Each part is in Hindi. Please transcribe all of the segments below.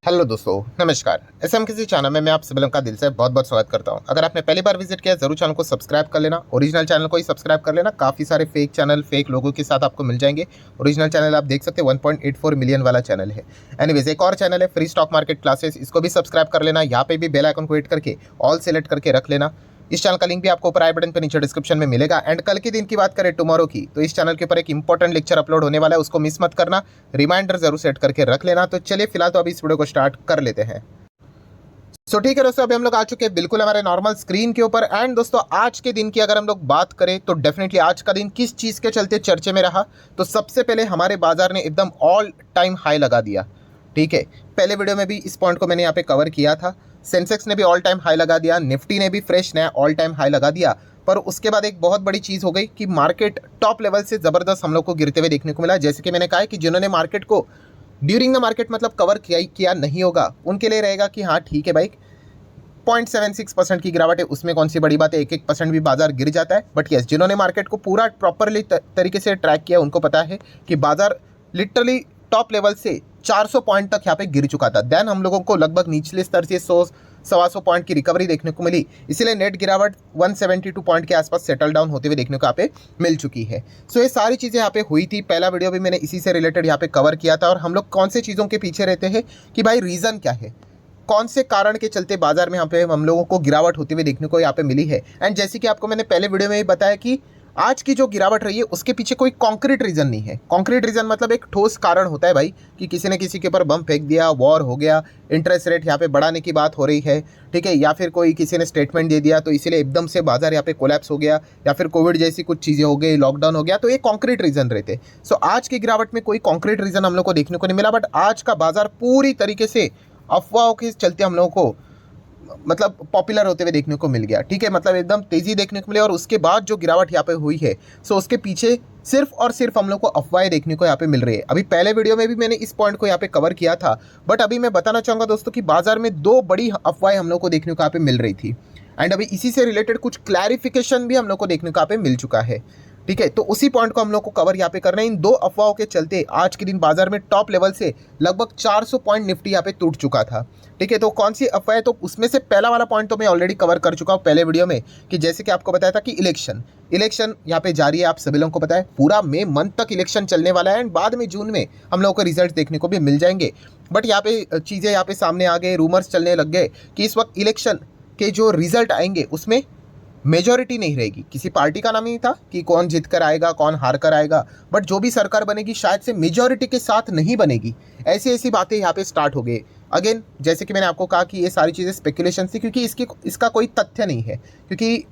हेलो दोस्तों, नमस्कार। एसएम किसी चैनल में मैं आप सभी लोगों का दिल से बहुत बहुत स्वागत करता हूं। अगर आपने पहली बार विजिट किया जरूर चैनल को सब्सक्राइब कर लेना। ओरिजिनल चैनल को ही सब्सक्राइब कर लेना। काफ़ी सारे फेक चैनल फेक लोगों के साथ आपको मिल जाएंगे। ओरिजिनल चैनल आप देख सकते हैं 1.84 मिलियन वाला चैनल है। एनीवेज, एक और चैनल है फ्री स्टॉक मार्केट क्लासेस, इसको भी सब्सक्राइब कर लेना। यहाँ पे भी बेल आइकन को हिट करके ऑल सेलेक्ट करके रख लेना। इस चैनल का लिंक भी आपको ऊपर आई बटन पर नीचे डिस्क्रिप्शन में मिलेगा। एंड कल के दिन की बात करें टुमारो की, तो इस चैनल के ऊपर एक इंपॉर्टेंट लेक्चर अपलोड होने वाला है, उसको मिस मत करना। रिमाइंडर जरूर सेट करके रख लेना। तो चलिए फिलहाल तो अभी इस वीडियो को स्टार्ट कर लेते हैं। ठीक है दोस्तों, अभी हम लोग आ चुके हैं बिल्कुल हमारे नॉर्मल स्क्रीन के ऊपर। एंड दोस्तों, आज के दिन की अगर हम लोग बात करें तो डेफिनेटली आज का दिन किस चीज़ के चलते चर्चे में रहा, तो सबसे पहले हमारे बाजार ने एकदम ऑल टाइम हाई लगा दिया। ठीक है, पहले वीडियो में भी इस पॉइंट को मैंने यहाँ पे कवर किया था। सेंसेक्स ने भी ऑल टाइम हाई लगा दिया, निफ्टी ने भी फ्रेश नया ऑल टाइम हाई लगा दिया। पर उसके बाद एक बहुत बड़ी चीज़ हो गई कि मार्केट टॉप लेवल से ज़बरदस्त हम लोग को गिरते हुए देखने को मिला। जैसे कि मैंने कहा कि जिन्होंने मार्केट को ड्यूरिंग द मार्केट मतलब कवर किया नहीं होगा, उनके लिए रहेगा कि हाँ ठीक है भाई, 0.76% की गिरावट है, उसमें कौन सी बड़ी बात है, 1% भी बाजार गिर जाता है। बट यस, जिन्होंने मार्केट को पूरा प्रॉपरली तरीके से ट्रैक किया उनको पता है कि बाजार लिटरली टॉप लेवल से 400 पॉइंट तक यहाँ पे गिर चुका था। देन हम लोगों को लगभग निचले स्तर से 100-125 पॉइंट की रिकवरी देखने को मिली। इसीलिए नेट गिरावट 172 पॉइंट के आसपास सेटल डाउन होते हुए देखने को यहाँ पे मिल चुकी है। सो ये सारी चीज़ें यहाँ पे हुई थी। पहला वीडियो भी मैंने इसी से रिलेटेड यहाँ पे कवर किया था। और हम लोग कौन से चीज़ों के पीछे रहते हैं कि भाई रीज़न क्या है, कौन से कारण के चलते बाजार में यहाँ पे हम लोगों को गिरावट होती हुई देखने को यहाँ पे मिली है। एंड जैसे कि आपको मैंने पहले वीडियो में ही बताया कि आज की जो गिरावट रही है उसके पीछे कोई कॉन्क्रीट रीजन नहीं है। कॉन्क्रीट रीजन मतलब एक ठोस कारण होता है भाई, कि किसी ने किसी के ऊपर बम फेंक दिया, वॉर हो गया, इंटरेस्ट रेट यहाँ पे बढ़ाने की बात हो रही है, ठीक है, या फिर कोई किसी ने स्टेटमेंट दे दिया तो इसीलिए एकदम से बाजार यहाँ पे कोलैप्स हो गया, या फिर कोविड जैसी कुछ चीज़ें हो गई, लॉकडाउन हो गया, तो ये कॉन्क्रीट रीजन रहते। सो आज की गिरावट में कोई कॉन्क्रीट रीजन हम लोग को देखने को नहीं मिला। बट आज का बाजार पूरी तरीके से अफवाहों के चलते हम लोगों को मतलब पॉपुलर होते हुए देखने को मिल गया। ठीक है, मतलब एकदम तेजी देखने को मिले। और उसके बाद जो गिरावट यहाँ पे हुई है, सो उसके पीछे सिर्फ और सिर्फ हम लोग को अफवाहें देखने को यहाँ पे मिल रही है। अभी पहले वीडियो में भी मैंने इस पॉइंट को यहाँ पे कवर किया था। बट अभी मैं बताना चाहूँगा दोस्तों कि बाजार में दो बड़ी अफवाहें हम लोग को देखने को यहाँ पे मिल रही थी। एंड अभी इसी से रिलेटेड कुछ क्लैरिफिकेशन भी हम लोग को देखने को यहाँ पे मिल चुका है। ठीक है, तो उसी पॉइंट को हम लोग को कवर यहाँ पे करना है। इन दो अफवाहों के चलते आज के दिन बाजार में टॉप लेवल से लगभग 400 पॉइंट निफ्टी यहाँ पे टूट चुका था। ठीक है, तो कौन सी अफवाह है, तो उसमें से पहला वाला पॉइंट तो मैं ऑलरेडी कवर कर चुका हूँ पहले वीडियो में, कि जैसे कि आपको बताया था कि इलेक्शन यहाँ पे जारी है। आप सभी लोगों को पता है पूरा मई मंथ तक इलेक्शन चलने वाला है। एंड बाद में जून में हम लोगों को रिजल्ट देखने को भी मिल जाएंगे। बट यहाँ पे चीज़ें यहाँ पे सामने आ गए, रूमर्स चलने लग गए कि इस वक्त इलेक्शन के जो रिजल्ट आएंगे उसमें मेजॉरिटी नहीं रहेगी। किसी पार्टी का नाम नहीं था कि कौन जीत कर आएगा कौन हार कर आएगा, बट जो भी सरकार बनेगी शायद से मेजॉरिटी के साथ नहीं बनेगी। ऐसी ऐसी बातें यहाँ पे स्टार्ट हो गई। अगेन जैसे कि मैंने आपको कहा कि ये सारी चीज़ें स्पेकुलेशन थी, क्योंकि इसका कोई तथ्य नहीं है। क्योंकि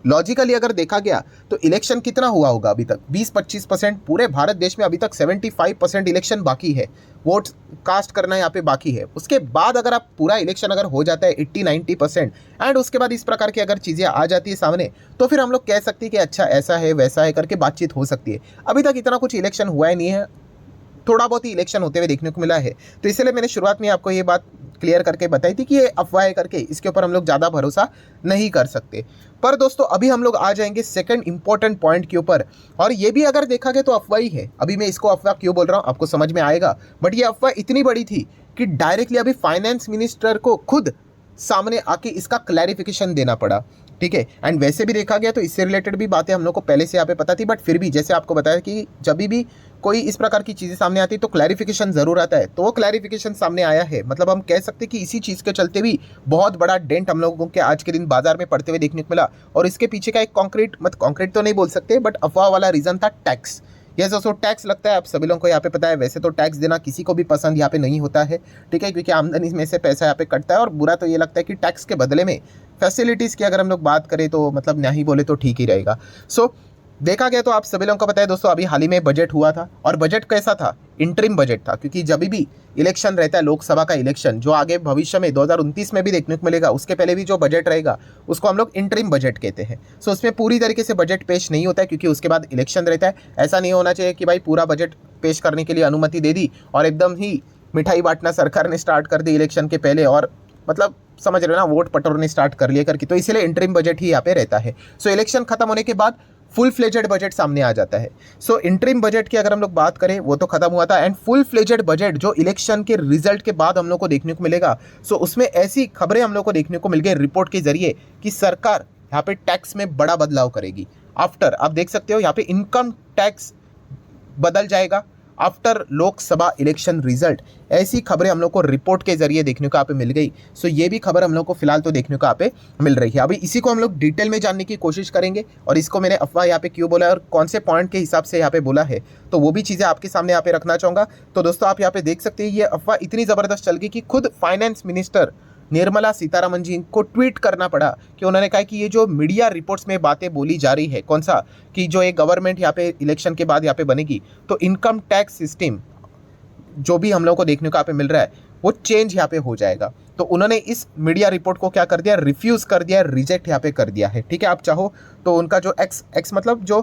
लॉजिकली अगर देखा गया तो इलेक्शन कितना हुआ होगा अभी तक, 20-25%। पूरे भारत देश में अभी तक 75% इलेक्शन बाकी है, वोट कास्ट करना यहाँ पे बाकी है। उसके बाद अगर आप पूरा इलेक्शन अगर हो जाता है 80-90% एंड उसके बाद इस प्रकार की अगर चीज़ें आ जाती है सामने, तो फिर हम लोग कह सकते हैं कि अच्छा ऐसा है वैसा है करके बातचीत हो सकती है। अभी तक इतना कुछ इलेक्शन हुआ ही नहीं है, थोड़ा बहुत ही इलेक्शन होते हुए देखने को मिला है। तो इसलिए मैंने शुरुआत में आपको ये बात क्लियर करके बताई थी कि ये अफवाह है करके, इसके ऊपर हम लोग ज़्यादा भरोसा नहीं कर सकते। पर दोस्तों अभी हम लोग आ जाएंगे सेकंड इंपॉर्टेंट पॉइंट के ऊपर। और ये भी अगर देखा गया तो अफवाह ही है। अभी मैं इसको अफवाह क्यों बोल रहा हूँ आपको समझ में आएगा। बट ये अफवाह इतनी बड़ी थी कि डायरेक्टली अभी फाइनेंस मिनिस्टर को खुद सामने आके इसका क्लैरिफिकेशन देना पड़ा। ठीक है, एंड वैसे भी देखा गया तो इससे रिलेटेड भी बातें हम लोग को पहले से यहाँ पे पता थी। बट फिर भी जैसे आपको बताया कि जब भी कोई इस प्रकार की चीज़ें सामने आती है तो क्लैरिफिकेशन ज़रूर आता है। तो वो क्लैरिफिकेशन सामने आया है। मतलब हम कह सकते हैं कि इसी चीज़ के चलते भी बहुत बड़ा डेंट हम लोगों के आज के दिन बाजार में पड़ते हुए देखने को मिला। और इसके पीछे का एक कॉन्क्रीट तो नहीं बोल सकते, बट अफवाह वाला रीज़न था टैक्स। यस दोस्तों, टैक्स लगता है, आप सभी लोगों को यहाँ पे पता है। वैसे तो टैक्स देना किसी को भी पसंद यहाँ पे नहीं होता है, ठीक है, क्योंकि आमदनी में से पैसा यहाँ पे कटता है। और बुरा तो ये लगता है कि टैक्स के बदले में फैसिलिटीज़ की अगर हम लोग बात करें तो मतलब नहीं बोले तो ठीक ही रहेगा। सो देखा गया तो आप सभी लोगों को पता है दोस्तों, अभी हाल ही में बजट हुआ था। और बजट कैसा था, इंटरिम बजट था। क्योंकि जब भी इलेक्शन रहता है, लोकसभा का इलेक्शन जो आगे भविष्य में 2029 में भी देखने को मिलेगा, उसके पहले भी जो बजट रहेगा उसको हम लोग इंटरिम बजट कहते हैं। सो उसमें पूरी तरीके से बजट पेश नहीं होता है, क्योंकि उसके बाद इलेक्शन रहता है। ऐसा नहीं होना चाहिए कि भाई पूरा बजट पेश करने के लिए अनुमति दे दी और एकदम ही मिठाई बांटना सरकार ने स्टार्ट कर दी इलेक्शन के पहले, और मतलब समझ रहे हो ना, वोट पटोरने स्टार्ट कर लिए करके। तो इसलिए इंटरिम बजट ही यहाँ पे रहता है। सो इलेक्शन खत्म होने के बाद फुल फ्लेजेड बजट सामने आ जाता है। सो इंटरिम बजट की अगर हम लोग बात करें वो तो खत्म हुआ था, एंड फुल फ्लेजेड बजट जो इलेक्शन के रिजल्ट के बाद हम लोग को देखने को मिलेगा। सो उसमें ऐसी खबरें हम लोग को देखने को मिल गई रिपोर्ट के जरिए कि सरकार यहाँ पे टैक्स में बड़ा बदलाव करेगी। आफ्टर आप देख सकते हो यहाँ पे इनकम टैक्स बदल जाएगा आफ्टर लोकसभा इलेक्शन रिजल्ट। ऐसी खबरें हम लोग को रिपोर्ट के जरिए देखने को यहाँ पे मिल गई। सो ये भी खबर हम लोग को फिलहाल तो देखने को यहाँ पे मिल रही है। अभी इसी को हम लोग डिटेल में जानने की कोशिश करेंगे, और इसको मैंने अफवाह यहाँ पे क्यों बोला है और कौन से पॉइंट के हिसाब से यहाँ पे बोला है, तो वो भी चीज़ें आपके सामने यहाँ पे रखना चाहूँगा। तो दोस्तों आप यहाँ पे देख सकते हैं ये अफवाह इतनी ज़बरदस्त चल गई कि खुद फाइनेंस मिनिस्टर निर्मला सीतारमण जी को ट्वीट करना पड़ा कि उन्होंने कहा कि ये जो मीडिया रिपोर्ट्स में बातें बोली जा रही है, कौन सा कि जो एक गवर्नमेंट यहाँ पे इलेक्शन के बाद यहाँ पे बनेगी तो इनकम टैक्स सिस्टम जो भी हम लोग को देखने को यहाँ पे मिल रहा है वो चेंज यहाँ पे हो जाएगा। तो उन्होंने इस मीडिया रिपोर्ट को क्या कर दिया, रिफ्यूज़ कर दिया, रिजेक्ट यहाँ पे कर दिया है। ठीक है, आप चाहो तो उनका जो एक्स मतलब जो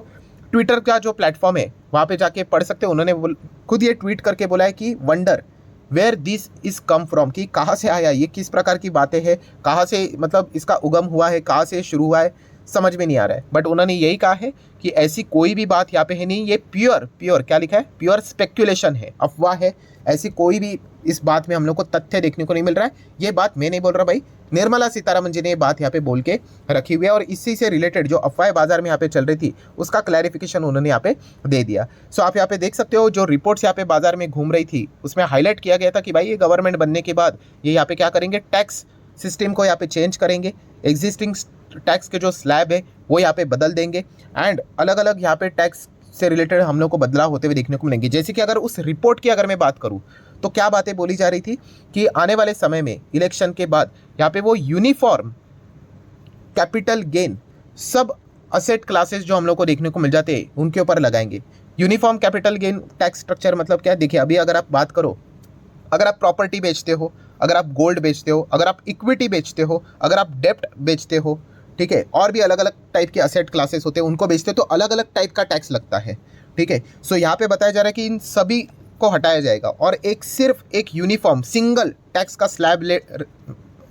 ट्विटर का जो प्लेटफॉर्म है वहाँ पे जाके पढ़ सकते हो। उन्होंने खुद ये ट्वीट करके बोला है कि wonder where this is come from, कि कहाँ से आया, ये किस प्रकार की बातें हैं, कहाँ से मतलब इसका उगम हुआ है, कहाँ से शुरू हुआ है, समझ में नहीं आ रहा है। बट उन्होंने यही कहा है कि ऐसी कोई भी बात यहाँ पे है नहीं, ये प्योर क्या लिखा है, प्योर स्पेक्यूलेशन है, अफवाह है। ऐसी कोई भी इस बात में हम लोग को तथ्य देखने को नहीं मिल रहा है। ये बात मैं नहीं बोल रहा भाई, निर्मला सीतारमण जी ने ये बात यहाँ पे बोल के रखी हुई है, और इसी से रिलेटेड जो अफवाह बाजार में यहाँ पे चल रही थी उसका क्लैरिफिकेशन उन्होंने यहाँ पे दे दिया। सो आप यहाँ पे देख सकते हो जो रिपोर्ट्स यहाँ पे बाजार में घूम रही थी उसमें हाईलाइट किया गया था कि भाई ये गवर्नमेंट बनने के बाद ये यहाँ पे क्या करेंगे, टैक्स सिस्टम को यहाँ पे चेंज करेंगे, एग्जिस्टिंग टैक्स के जो स्लैब है वो यहाँ पे बदल देंगे, एंड अलग अलग यहाँ पे टैक्स से रिलेटेड हम लोग को बदलाव होते हुए देखने को मिलेंगे। जैसे कि अगर उस रिपोर्ट की अगर मैं बात करूँ तो क्या बातें बोली जा रही थी कि आने वाले समय में इलेक्शन के बाद यहाँ पे वो यूनिफॉर्म कैपिटल गेन सब असेट क्लासेस जो हम लोग को देखने को मिल जाते हैं उनके ऊपर लगाएंगे। Uniform capital gain tax structure मतलब क्या है, देखिए अभी अगर आप बात करो, अगर आप प्रॉपर्टी बेचते हो, अगर आप गोल्ड बेचते हो, अगर आप इक्विटी बेचते हो, अगर आप डेप्ट बेचते हो, ठीक है, और भी अलग अलग टाइप के असेट क्लासेस होते हैं उनको बेचते हो तो अलग अलग टाइप का टैक्स लगता है। ठीक है, सो यहाँ पे बताया जा रहा है कि इन सभी को हटाया जाएगा और सिर्फ एक यूनिफॉर्म सिंगल टैक्स का स्लैब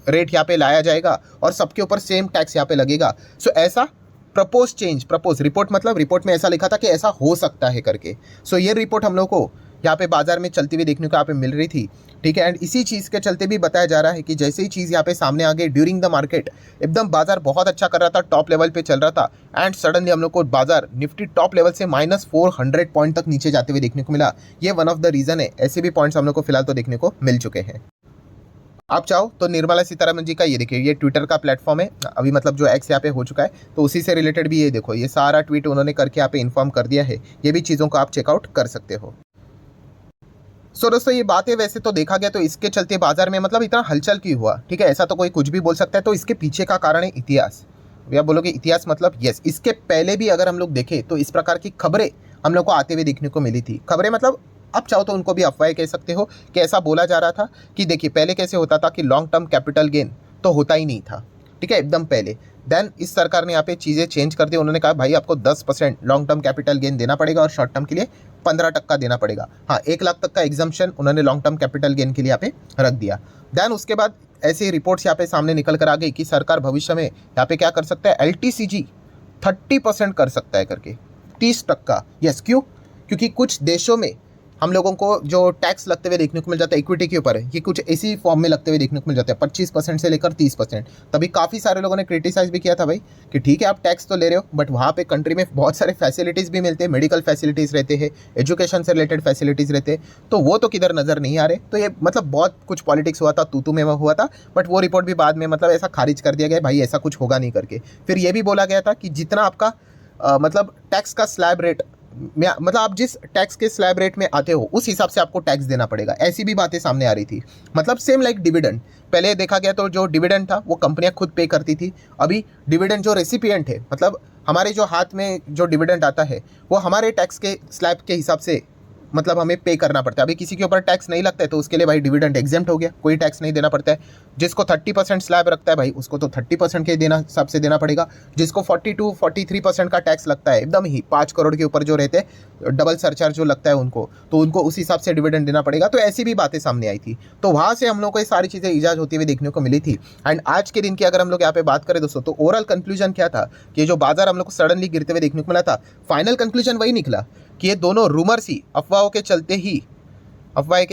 रेट यहाँ पे लाया जाएगा और सबके ऊपर सेम टैक्स यहाँ पे लगेगा। सो ऐसा प्रपोज रिपोर्ट मतलब रिपोर्ट में ऐसा लिखा था कि ऐसा हो सकता है करके। सो ये रिपोर्ट हम लोग को यहाँ पे बाजार में चलती हुई देखने को यहाँ पे मिल रही थी। ठीक है, एंड इसी चीज़ के चलते भी बताया जा रहा है कि जैसे ही चीज़ यहाँ पे सामने आ गई ड्यूरिंग द मार्केट एकदम बाजार बहुत अच्छा कर रहा था, टॉप लेवल पे चल रहा था, एंड सडनली हम लोग को बाजार निफ्टी टॉप लेवल से -400 पॉइंट तक नीचे जाते हुए देखने को मिला। ये वन ऑफ द रीज़न है। ऐसे भी पॉइंट्स हम लोग को फिलहाल तो देखने को मिल चुके हैं। आप चाहो तो निर्मला सीतारमण जी का ये देखिए, ये ट्विटर का प्लेटफॉर्म है अभी, मतलब जो एक्स यहाँ पे हो चुका है, तो उसी से रिलेटेड भी ये देखो, ये सारा ट्वीट उन्होंने करके यहाँ पे इन्फॉर्म कर दिया है। ये भी चीज़ों को आप चेकआउट कर सकते हो। सो दोस्तों ये बातें वैसे तो देखा गया तो इसके चलते बाजार में मतलब इतना हलचल क्यों हुआ, ठीक है, ऐसा तो कोई कुछ भी बोल सकता है। तो इसके पीछे का कारण है इतिहास। आप बोलोगे इतिहास मतलब, यस, इसके पहले भी अगर हम लोग देखें तो इस प्रकार की खबरें हम लोग को आते हुए देखने को मिली थी। खबरें मतलब आप चाहो तो उनको भी अफवाह कह सकते हो कि ऐसा बोला जा रहा था कि देखिए पहले कैसे होता था कि लॉन्ग टर्म कैपिटल गेन तो होता ही नहीं था, ठीक है, एकदम पहले। देन इस सरकार ने यहाँ पे चीज़ें चेंज कर दी। उन्होंने कहा भाई आपको 10% लॉन्ग टर्म कैपिटल गेन देना पड़ेगा और शॉर्ट टर्म के लिए 15% देना पड़ेगा। हाँ, 1 लाख तक का एग्जम्पशन उन्होंने लॉन्ग टर्म कैपिटल गेन के लिए यहाँ पे रख दिया। देन उसके बाद ऐसी रिपोर्ट्स यहाँ पे सामने निकल कर आ गई कि सरकार भविष्य में यहाँ पे क्या कर सकता है, LTCG 30% कर सकता है करके, 30%। यस, क्यों? क्योंकि कुछ देशों में हम लोगों को जो टैक्स लगते हुए देखने को मिल जाता है इक्विटी के ऊपर, ये कुछ इसी फॉर्म में लगते हुए देखने को मिल जाता है, 25% से लेकर 30%। तभी काफ़ी सारे लोगों ने क्रिटिसाइज भी किया था भाई कि ठीक है आप टैक्स तो ले रहे हो बट वहाँ पे कंट्री में बहुत सारे फैसिलिटीज़ भी मिलते हैं, मेडिकल फैसिलिटीज़ रहते हैं, एजुकेशन से रिलेटेड फैसिलिटीज़ रहते हैं, तो वो तो किधर नज़र नहीं आ रहे। तो ये मतलब बहुत कुछ पॉलिटिक्स हुआ था, तू में हुआ था, बट वो रिपोर्ट भी बाद में मतलब ऐसा खारिज कर दिया गया भाई ऐसा कुछ होगा नहीं करके। फिर ये भी बोला गया था कि जितना आपका मतलब टैक्स का स्लैब रेट में, मतलब आप जिस टैक्स के स्लैब रेट में आते हो उस हिसाब से आपको टैक्स देना पड़ेगा। ऐसी भी बातें सामने आ रही थी। मतलब सेम लाइक डिविडेंड, पहले देखा गया तो जो डिविडेंड था वो कंपनियां खुद पे करती थी। अभी डिविडेंड जो रेसिपिएंट है, मतलब हमारे जो हाथ में जो डिविडेंड आता है वो हमारे टैक्स के स्लैब के हिसाब से मतलब हमें पे करना पड़ता है। अभी किसी के ऊपर टैक्स नहीं लगता है तो उसके लिए भाई डिविडेंड एग्जेम्प्ट हो गया, कोई टैक्स नहीं देना पड़ता है। जिसको 30% स्लैब रखता है भाई उसको तो 30% के देना हिसाब से देना पड़ेगा। जिसको 42-43% का टैक्स लगता है एकदम ही 5 करोड़ के ऊपर जो रहते हैं डबल सरचार्ज जो लगता है उनको, तो उनको उस हिसाब से डिविडेंड देना पड़ेगा। तो ऐसी भी बातें सामने आई थी, तो वहाँ से हम लोग को ये सारी चीज़ें ईजाद होती हुई देखने को मिली थी। एंड आज के दिन की अगर हम लोग यहाँ पे बात करें दोस्तों, तो ओवरऑल कंक्लूजन क्या था कि जो बाजार हम लोग को सडनली गिरते हुए देखने को मिला था, फाइनल कंक्लूजन वही निकला कि ये दोनों रूमर्स ही अफवाह के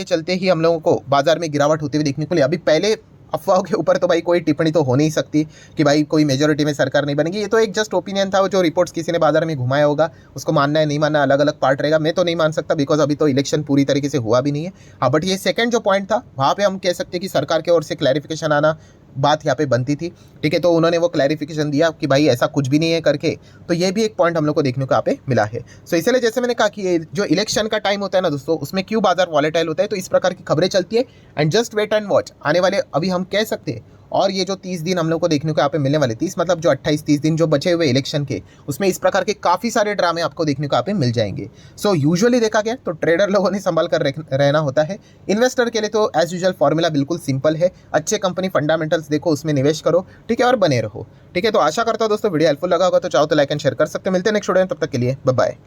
चलते ही हम लोगों को बाजार में गिरावट होती हुई देखने को मिली। अभी पहले अफवाहों के ऊपर तो भाई कोई टिप्पणी तो हो नहीं सकती कि भाई कोई मेजोरिटी में सरकार नहीं बनेगी, ये तो एक जस्ट ओपिनियन था जो रिपोर्ट्स किसी ने बाजार में घुमाया होगा, उसको मानना है नहीं मानना अलग अलग पार्ट रहेगा। मैं तो नहीं मान सकता बिकॉज अभी तो इलेक्शन पूरी तरीके से हुआ भी नहीं है। हाँ, बट ये सेकंड जो पॉइंट था वहाँ पे हम कह सकते हैं कि सरकार की ओर से क्लैरिफिकेशन आना बात यहाँ पे बनती थी, ठीक है। तो उन्होंने वो क्लैरिफिकेशन दिया कि भाई ऐसा कुछ भी नहीं है करके, तो ये भी एक पॉइंट हम लोग को देखने को यहाँ पे मिला है। सो इसलिए जैसे मैंने कहा कि ये जो इलेक्शन का टाइम होता है ना दोस्तों, उसमें क्यों बाजार वॉलेटाइल होता है, तो इस प्रकार की खबरें चलती है। And just wait and watch, आने वाले अभी हम कह सकते हैं, और ये जो 30 दिन हम लोग को देखने को यहाँ पे मिलने वाले 30 मतलब जो 28-30 दिन जो बचे हुए इलेक्शन के, उसमें इस प्रकार के काफ़ी सारे ड्रामे आपको देखने को यहाँ पे मिल जाएंगे। सो यूजुअली देखा गया तो ट्रेडर लोगों ने संभाल कर रहना होता है। इन्वेस्टर के लिए तो एज यूजुअल फॉर्मूला बिल्कुल सिंपल है, अच्छे कंपनी फंडामेंटल्स देखो, उसमें निवेश करो, ठीक है, और बने रहो, ठीक है। तो आशा करता हूँ दोस्तों वीडियो हेल्पफुल लगा होगा, तो चाहो तो लाइक एंड शेयर कर सकते हैं। मिलते हैं नेक्स्ट वीडियो में, तब तक के लिए बाय बाय।